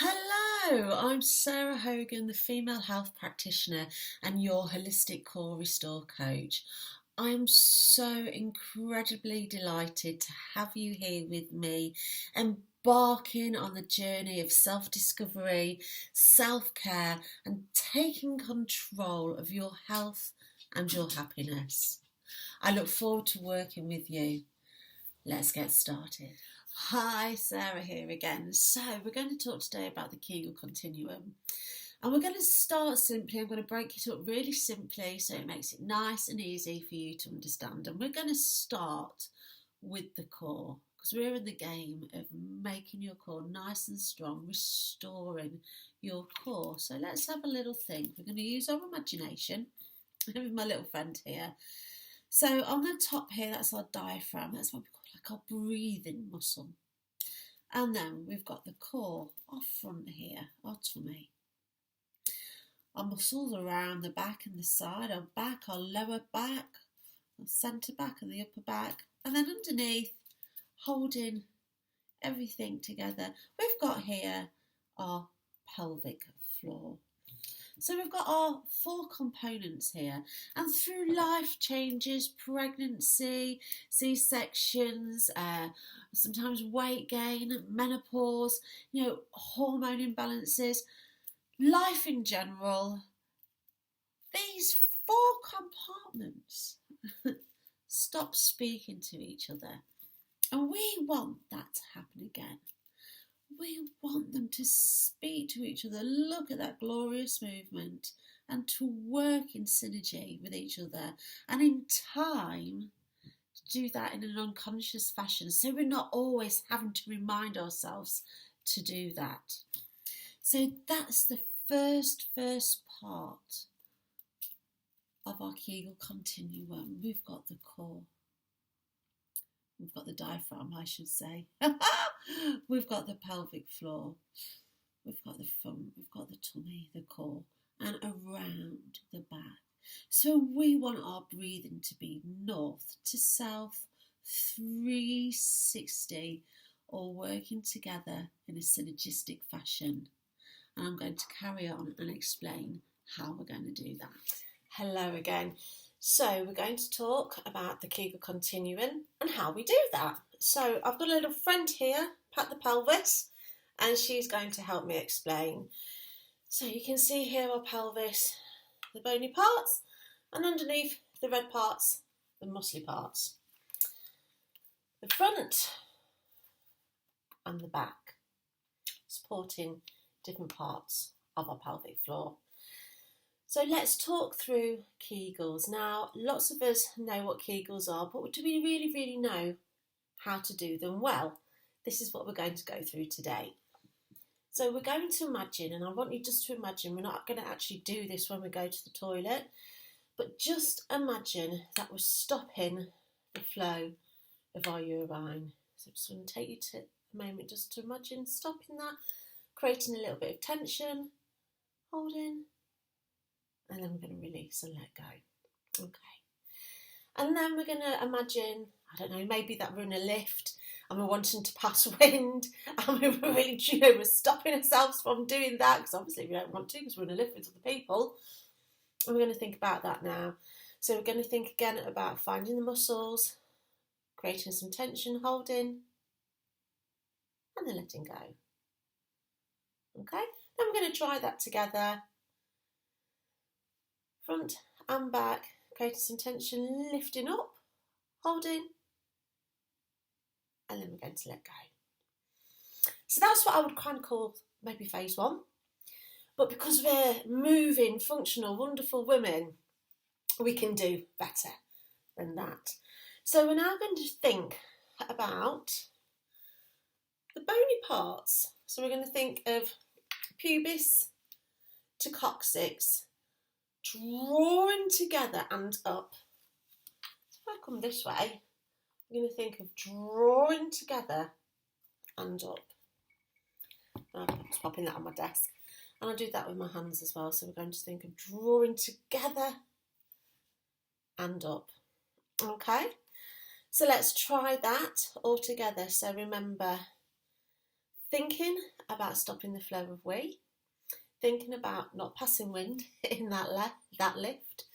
Hello, I'm Sarah Hogan, the female health practitioner and your holistic core restore coach. I'm so incredibly delighted to have you here with me, embarking on the journey of self-discovery, self-care, and taking control of your health and your happiness. I look forward to working with you. Let's get started. Hi, Sarah here again. So we're going to talk today about the Kegel Continuum. And we're going to start simply. I'm going to break it up really simply so it makes it nice and easy for you to understand. And we're going to start with the core because we're in the game of making your core nice and strong, restoring your core. So let's have a little think. We're going to use our imagination. I'm with my little friend here. So on the top here, that's our diaphragm. That's what we call like our breathing muscle. And then we've got the core, our front here, our tummy. Our muscles around the back and the side, our back, our lower back, our centre back and the upper back. And then underneath, holding everything together, we've got here our pelvic floor. So we've got our four components here, and through life changes, pregnancy, C-sections, sometimes weight gain, menopause, hormone imbalances, life in general, these four compartments stop speaking to each other, and we want that to happen again. We want them to speak to each other, look at that glorious movement, and to work in synergy with each other. And in time, to do that in an unconscious fashion, so we're not always having to remind ourselves to do that. So that's the first part of our Kegel Continuum. We've got the core. We've got the diaphragm, I should say. We've got the pelvic floor. We've got the front. We've got the tummy, the core, and around the back. So we want our breathing to be north to south, 360, all working together in a synergistic fashion. And I'm going to carry on and explain how we're going to do that. Hello again. So we're going to talk about the Kegel Continuum and how we do that. So I've got a little friend here, Pat the Pelvis, and she's going to help me explain. So you can see here our pelvis, the bony parts, and underneath the red parts, the muscly parts. The front and the back, supporting different parts of our pelvic floor. So let's talk through Kegels. Now, lots of us know what Kegels are, but do we really know how to do them well? This is what we're going to go through today. So we're going to imagine, and I want you just to imagine, we're not going to actually do this when we go to the toilet, but just imagine that we're stopping the flow of our urine. So I'm just going to take you to a moment just to imagine stopping that, creating a little bit of tension, holding, and then we're going to release and let go. Okay. And then we're going to imagine, I don't know, maybe that we're in a lift and we're wanting to pass wind and we're really, we're stopping ourselves from doing that because obviously we don't want to because we're in a lift with other people. And we're going to think about that now. So we're going to think again about finding the muscles, creating some tension, holding, and then letting go. Okay. Then we're going to try that together. Front and back, creating some tension, lifting up, holding, and then we're going to let go. So that's what I would kind of call maybe phase one. But because we're moving, functional, wonderful women, we can do better than that. So we're now going to think about the bony parts. So we're going to think of pubis to coccyx, drawing together and up. So if I come this way, I'm going to think of drawing together and up. I'm just popping that on my desk. And I'll do that with my hands as well. So we're going to think of drawing together and up. Okay, so let's try that all together. So remember, thinking about stopping the flow of wee, thinking about not passing wind in that lift,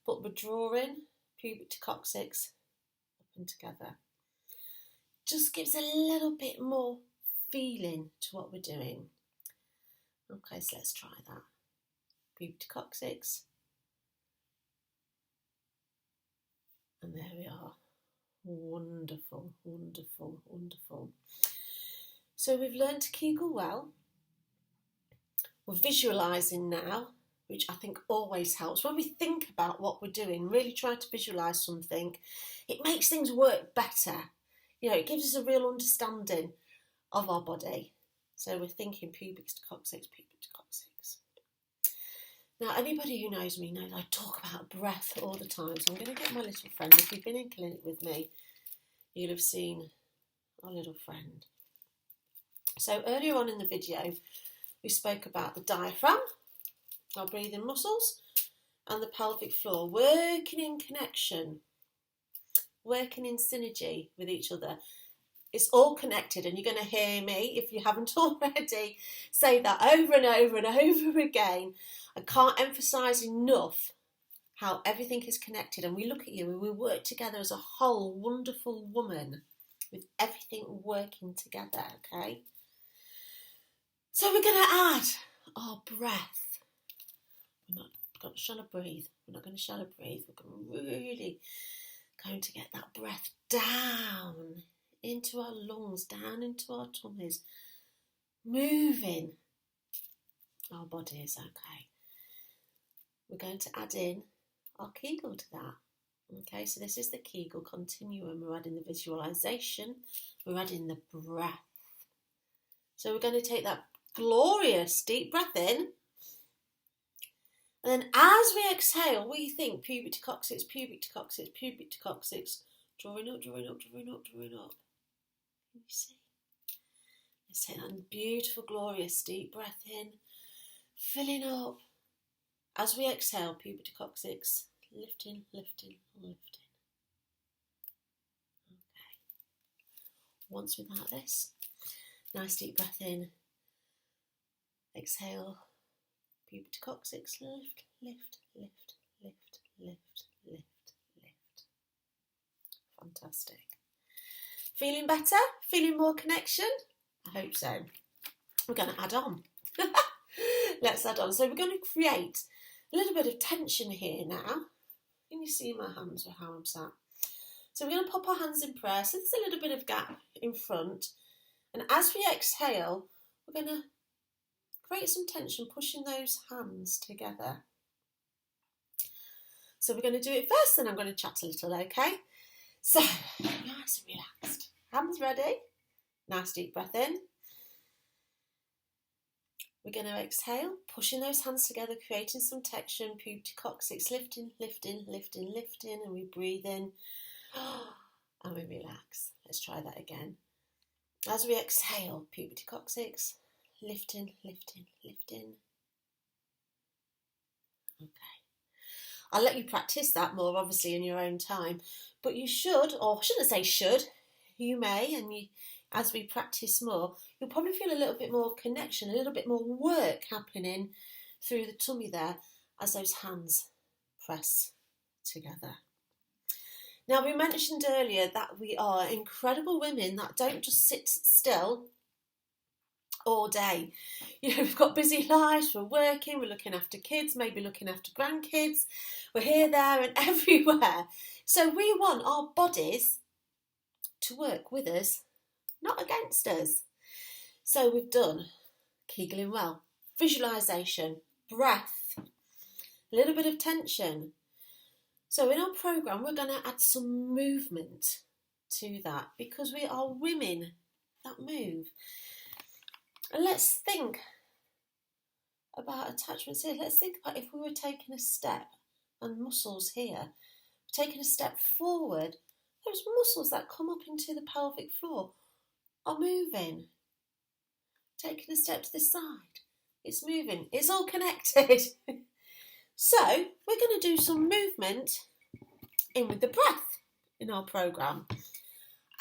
but withdrawing pubic to coccyx up and together. Just gives a little bit more feeling to what we're doing. Okay, so let's try that. Pubic to coccyx. And there we are. Wonderful, wonderful, wonderful. So we've learned to Kegel well. We're visualising now, which I think always helps. When we think about what we're doing, really try to visualise something, it makes things work better. You know, it gives us a real understanding of our body. So we're thinking pubic to coccyx, pubic to coccyx. Now, anybody who knows me knows I talk about breath all the time. So I'm going to get my little friend. If you've been in clinic with me, you'll have seen our little friend. So earlier on in the video, we spoke about the diaphragm, our breathing muscles, and the pelvic floor working in connection, working in synergy with each other. It's all connected, and you're going to hear me, if you haven't already, say that over and over and over again. I can't emphasise enough how everything is connected, and we look at you and we work together as a whole wonderful woman with everything working together, okay? So we're going to add our breath. We're not going to shallow breathe. We're not going to shallow breathe. We're really going to get that breath down into our lungs, down into our tummies, moving our bodies, okay? We're going to add in our Kegel to that. Okay, so this is the Kegel Continuum. We're adding the visualisation, we're adding the breath. So we're going to take that glorious deep breath in, and then as we exhale, we think pubic to coccyx, pubic to coccyx, pubic to coccyx, drawing up, drawing up, drawing up, drawing up. Can you see? Let's take that beautiful, glorious deep breath in, filling up. As we exhale, pubic to coccyx, lifting, lifting, lifting. Okay. Once without this, nice deep breath in. Exhale, pubic to coccyx, lift, lift, lift, lift, lift, lift, lift. Fantastic. Feeling better? Feeling more connection? I hope so. We're going to add on. Let's add on. So we're going to create a little bit of tension here now. Can you see my hands or how I'm sat? So we're going to pop our hands in prayer. So there's a little bit of gap in front. And as we exhale, we're going to create some tension, pushing those hands together. So we're going to do it first, and I'm going to chat a little, okay? So, nice and relaxed. Hands ready. Nice deep breath in. We're going to exhale, pushing those hands together, creating some tension, pubic to coccyx, lifting, lifting, lifting, lifting, and we breathe in, and we relax. Let's try that again. As we exhale, pubic to coccyx, lifting, lifting, lifting. Okay. I'll let you practice that more, obviously, in your own time. But you should, or I shouldn't say should, you may, and as we practice more, you'll probably feel a little bit more connection, a little bit more work happening through the tummy there as those hands press together. Now, we mentioned earlier that we are incredible women that don't just sit still all day. You know, we've got busy lives, we're working, we're looking after kids, maybe looking after grandkids, we're here, there and everywhere. So we want our bodies to work with us, not against us. So we've done Kegeling well, visualisation, breath, a little bit of tension. So in our programme, we're going to add some movement to that because we are women that move. And let's think about attachments here. Let's think about if we were taking a step and muscles here, taking a step forward, those muscles that come up into the pelvic floor are moving. Taking a step to the side, it's moving. It's all connected. So we're going to do some movement in with the breath in our programme.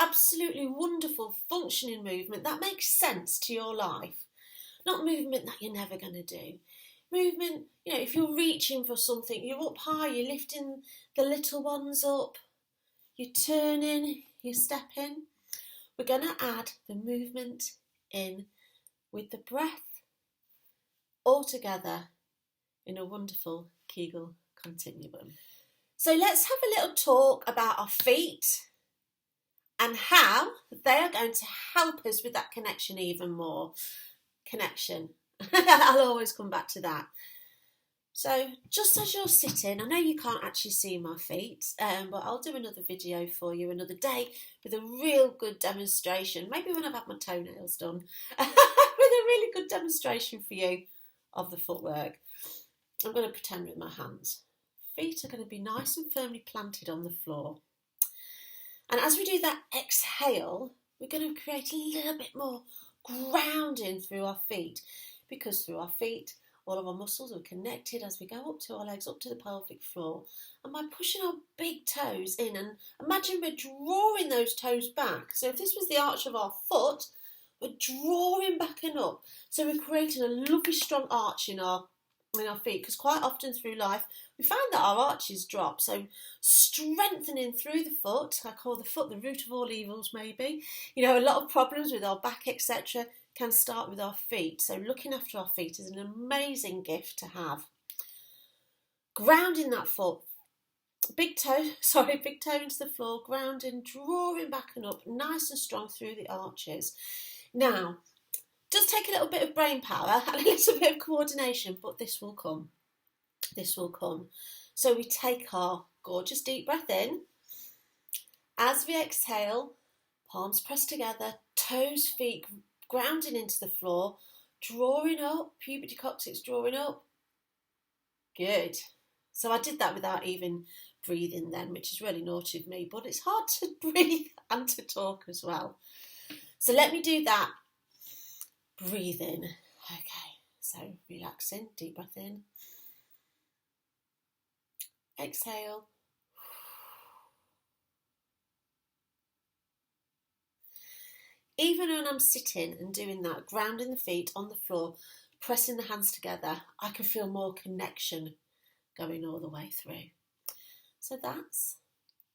absolutely wonderful functioning movement that makes sense to your life. Not movement that you're never going to do. Movement, if you're reaching for something, you're up high, you're lifting the little ones up, you're turning, you're stepping. We're going to add the movement in with the breath all together in a wonderful Kegel Continuum. So let's have a little talk about our feet and how they are going to help us with that connection even more. Connection. I'll always come back to that. So just as you're sitting, I know you can't actually see my feet, but I'll do another video for you another day with a real good demonstration, maybe when I've had my toenails done, with a really good demonstration for you of the footwork. I'm going to pretend with my hands. Feet are going to be nice and firmly planted on the floor. And as we do that exhale, we're going to create a little bit more grounding through our feet, because through our feet, all of our muscles are connected as we go up to our legs, up to the pelvic floor. And by pushing our big toes in, and imagine we're drawing those toes back. So if this was the arch of our foot, we're drawing back and up. So we're creating a lovely strong arch in our feet, because quite often through life we find that our arches drop. So strengthening through the foot, I call the foot the root of all evils maybe. A lot of problems with our back, etc., can start with our feet. So looking after our feet is an amazing gift to have. Grounding that foot, big toe into the floor, grounding, drawing back and up, nice and strong through the arches. Now, does take a little bit of brain power and a little bit of coordination, but this will come. This will come. So we take our gorgeous deep breath in. As we exhale, palms pressed together, toes, feet grounding into the floor, drawing up, pubic coccyx drawing up. Good. So I did that without even breathing then, which is really naughty of me, but it's hard to breathe and to talk as well. So let me do that. Breathe in. Okay, so relaxing, deep breath in. Exhale. Even when I'm sitting and doing that, grounding the feet on the floor, pressing the hands together, I can feel more connection going all the way through. So that's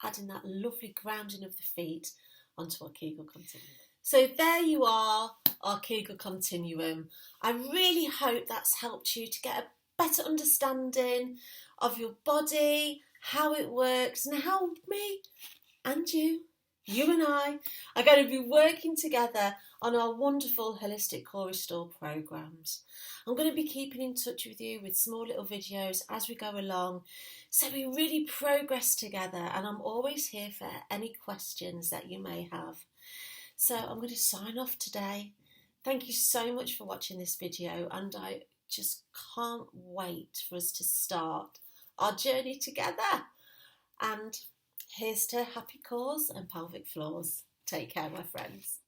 adding that lovely grounding of the feet onto our Kegel Continuum. So there you are, our Kegel Continuum. I really hope that's helped you to get a better understanding of your body, how it works, and how me and you and I are going to be working together on our wonderful Holistic Core Restore programs. I'm going to be keeping in touch with you with small little videos as we go along, so we really progress together, and I'm always here for any questions that you may have. So I'm going to sign off today. Thank you so much for watching this video, and I just can't wait for us to start our journey together. And here's to happy cores and pelvic floors. Take care, my friends.